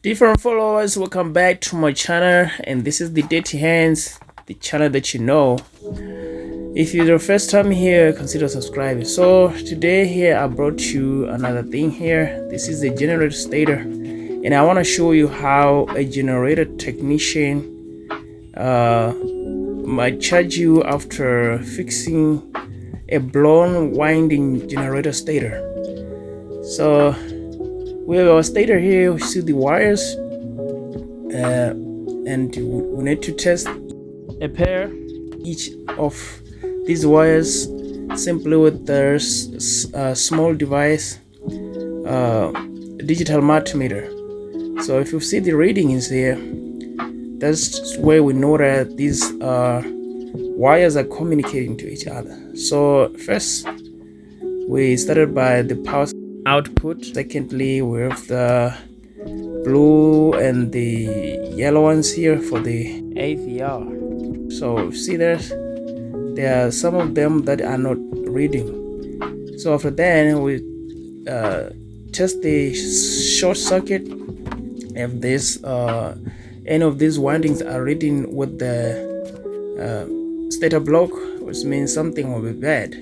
Different followers, welcome back to my channel, and this is the Dirty Hands, the channel that you know. If you're the first time here, consider subscribing. So today here I brought you another thing here. This is the generator stator, and I want to show you how a generator technician might charge you after fixing a blown winding generator stator. So we have our stator here. We see the wires, and we need to test a pair each of these wires simply with the small device, digital multimeter. So if you see the readings here, that's where we know that these wires are communicating to each other. So first we started by the power output. Secondly, we have the blue and the yellow ones here for the AVR. So see there are some of them that are not reading. So after that we test the short circuit. If this any of these windings are reading with the stator block, which means something will be bad.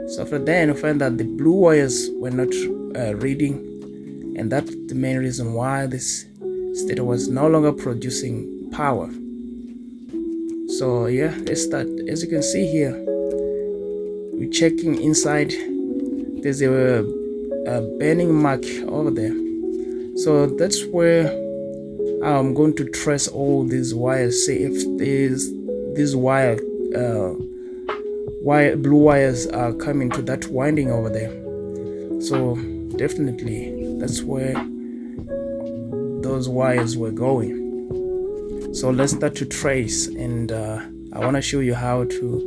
So after that, we find that the blue wires were not reading, and that's the main reason why this stator was no longer producing power. So yeah, let's start. As you can see here, we're checking inside. There's a burning mark over there. So that's where I'm going to trace all these wires, see if these blue wires are coming to that winding over there. So definitely that's where those wires were going. So let's start to trace, and I want to show you how to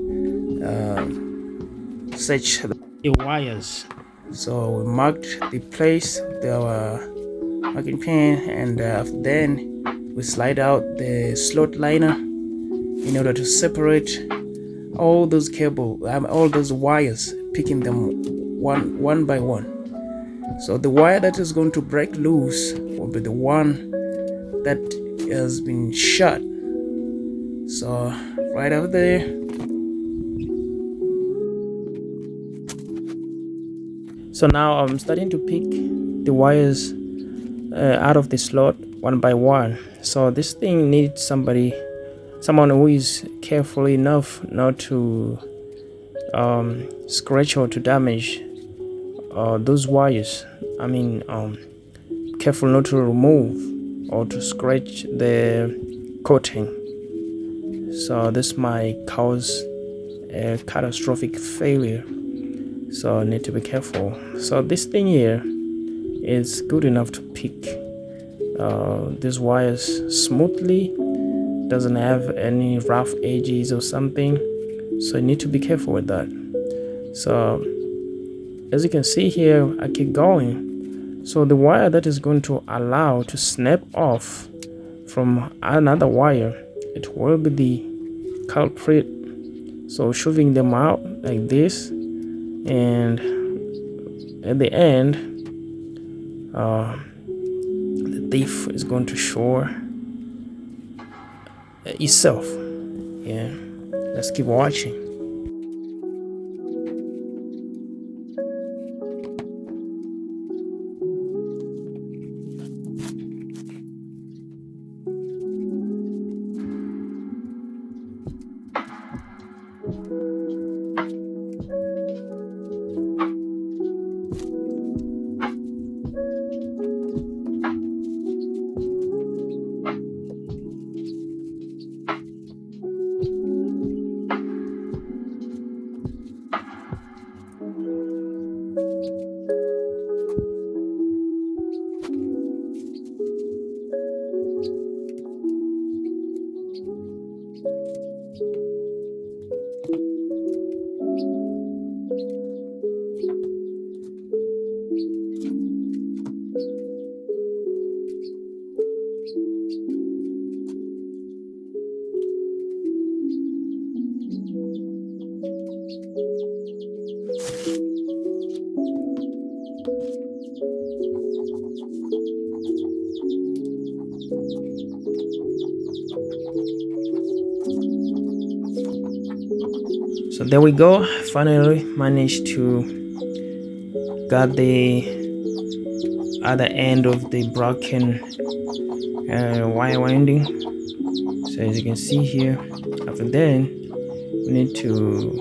search the wires. So we marked the place with our marking pen, and then we slide out the slot liner in order to separate all those all those wires, picking them one by one. So the wire that is going to break loose will be the one that has been shut. So right over there, so now I'm starting to pick the wires out of the slot one by one. So this thing needs someone who is careful enough not to scratch or to damage those wires. I mean, careful not to remove or to scratch the coating. So this might cause a catastrophic failure. So I need to be careful. So this thing here is good enough to pick these wires smoothly. Doesn't have any rough edges or something, so you need to be careful with that. So as you can see here, I keep going. So the wire that is going to allow to snap off from another wire, it will be the culprit. So shoving them out like this, and at the end the thief is going to show itself. Yeah, let's keep watching. So there we go. Finally managed to get the other end of the broken wire winding. So as you can see here, after then we need to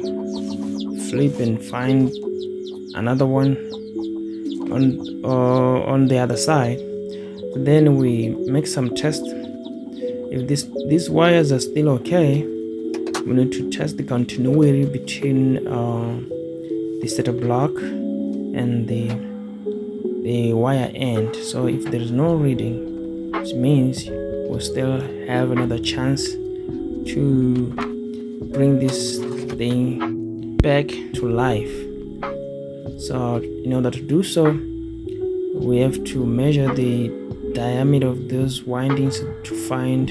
flip and find another one on the other side. Then we make some tests. If these wires are still okay, we need to test the continuity between the stator block and the wire end. So if there's no reading, it means we'll still have another chance to bring this thing back to life. So in order to do so, we have to measure the diameter of those windings to find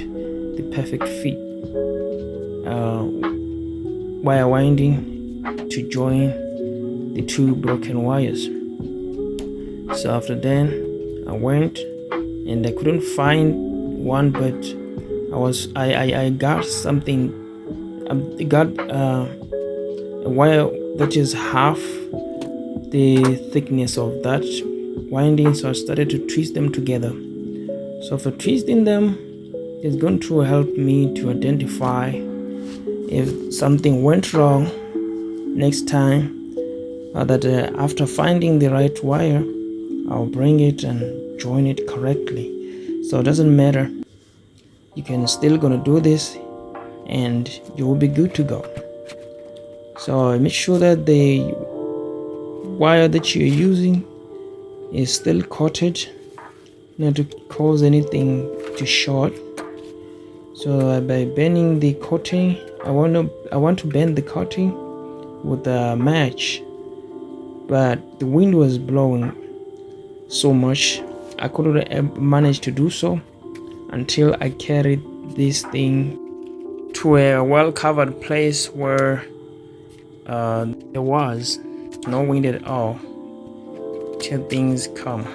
the perfect fit wire winding to join the two broken wires. So after then I went and I couldn't find one, but I got something. I got a wire that is half the thickness of that winding, so I started to twist them together. So for twisting them, it's going to help me to identify if something went wrong next time, that after finding the right wire, I'll bring it and join it correctly. So it doesn't matter, you can still gonna do this and you will be good to go. So make sure that the wire that you're using is still coated, not to cause anything to short. So by bending the coating, I want to bend the coating with a match, but the wind was blowing so much I couldn't manage to do so until I carried this thing to a well-covered place where there was no wind at all till things come.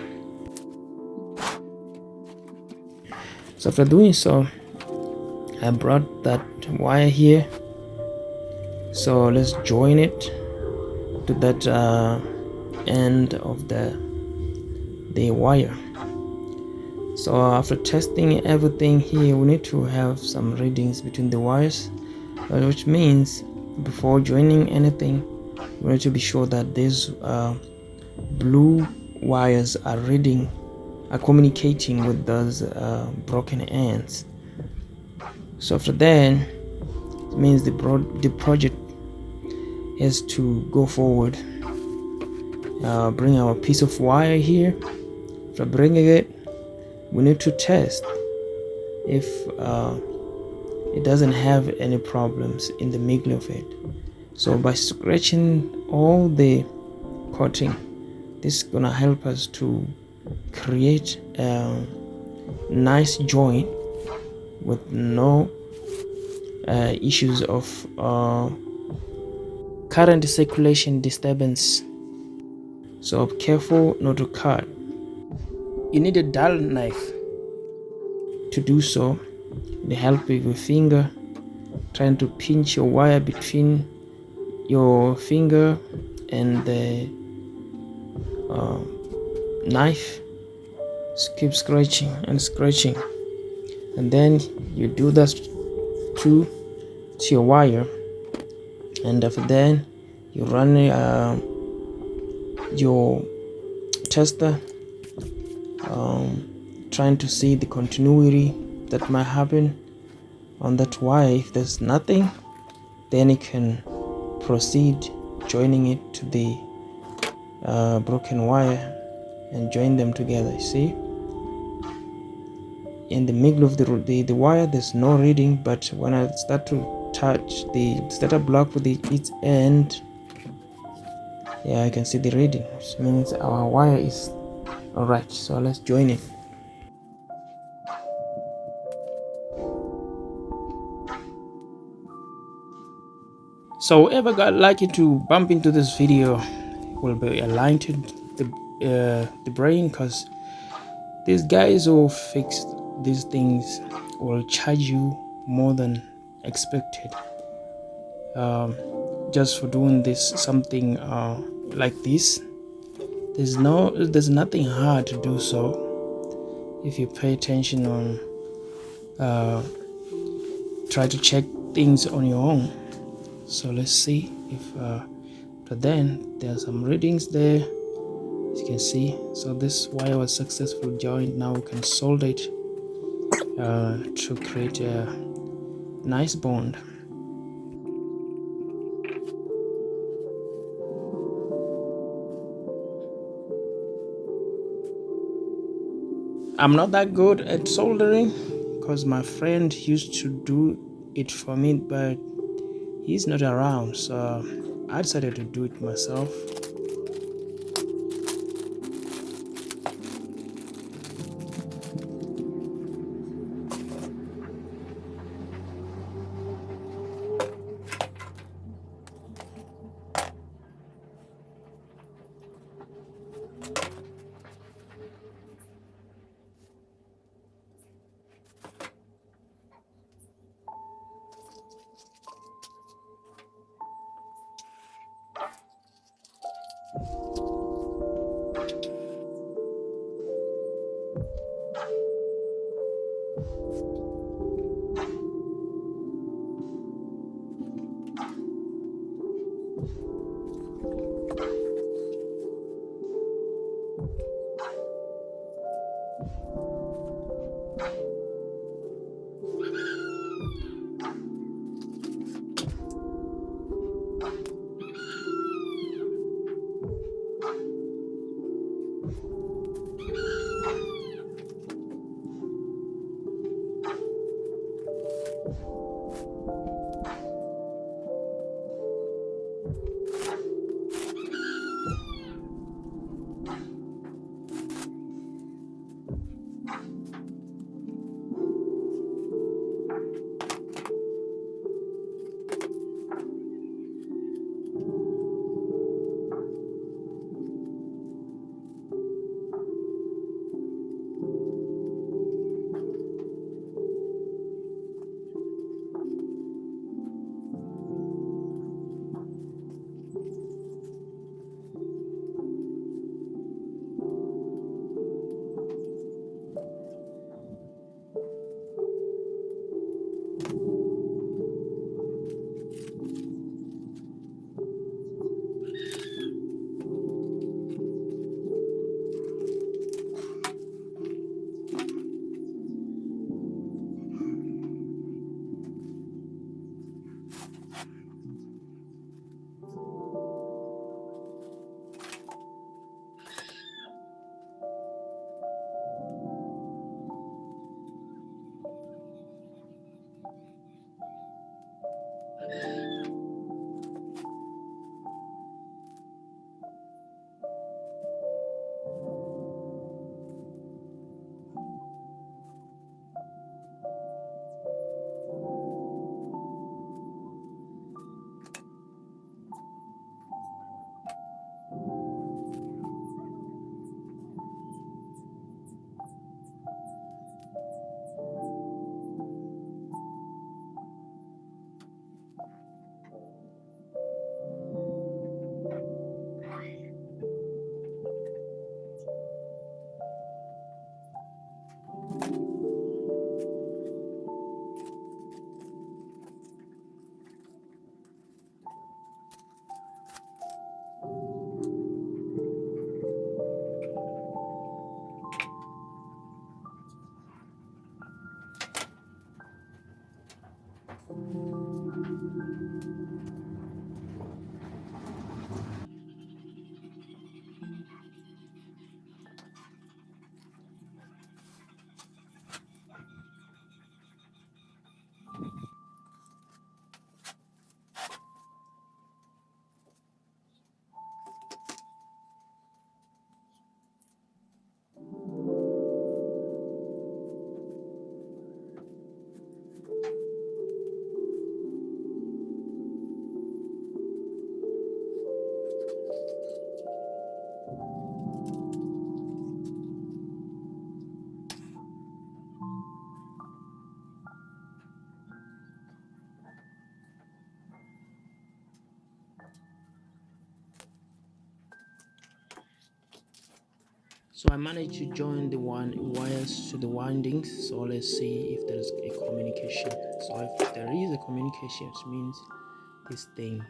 So after doing so, I brought that wire here. So let's join it to that end of the wire. So after testing everything here, we need to have some readings between the wires, which means before joining anything, we need to be sure that these blue wires are communicating with those broken ends. So after then, it means the project has to go forward. Bring our piece of wire here. After bringing it, we need to test if it doesn't have any problems in the middle of it. So by scratching all the coating, this is gonna help us to create a nice joint with no issues of current circulation disturbance. So be careful not to cut. You need a dull knife to do so. The help with your finger, trying to pinch your wire between your finger and the knife. Keep scratching and scratching, and then you do that to your wire, and after then you run your tester, trying to see the continuity that might happen on that wire. If there's nothing, then you can proceed joining it to the broken wire and join them together. You see, in the middle of the wire there's no reading, but when I start to touch the stator block with its end, yeah, I can see the reading, which means our wire is all right. So let's join it. So whoever got lucky to bump into this video will be aligned to the brain, because these guys who fix these things will charge you more than expected. just for doing this something like this. There's nothing hard to do so if you pay attention on try to check things on your own. So let's see if but then there are some readings there, as you can see. So this wire was successfully joined. Now we can solder it to create a nice bond. I'm not that good at soldering because my friend used to do it for me, but he's not around, so I decided to do it myself. So I managed to join the wires to the windings. So let's see if there's a communication. So if there is a communication, it means this thing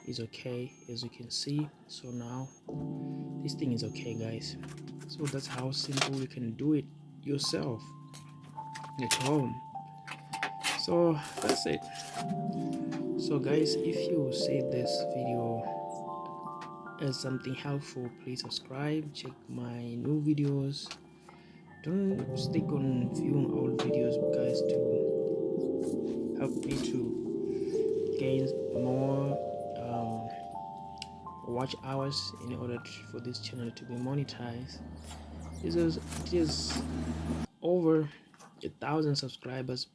is okay, as you can see. So now this thing is okay, guys. So that's how simple you can do it yourself at home. So that's it. So guys, if you see this video as something helpful, please subscribe, check my new videos. Don't stick on viewing old videos, guys, to help me to gain more watch hours in order for this channel to be monetized. It is over 1,000 subscribers,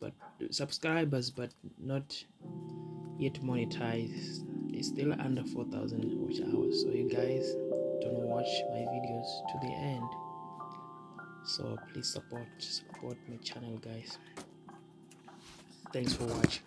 but not yet monetized. It's still under 4,000 watch hours. So you guys don't watch my videos to the end. So please support my channel, guys. Thanks for watching.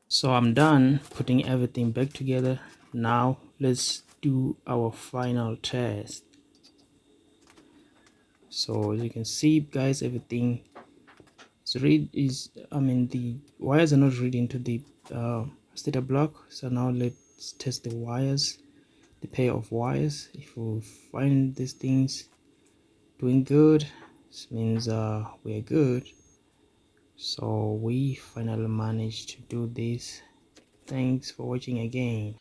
So I'm done putting everything back together. Now let's do our final test. So as you can see, guys, everything the wires are not reading to the stator block. So now let's test the wires, the pair of wires. If we find these things doing good, this means we are good. So we finally managed to do this. Thanks for watching again.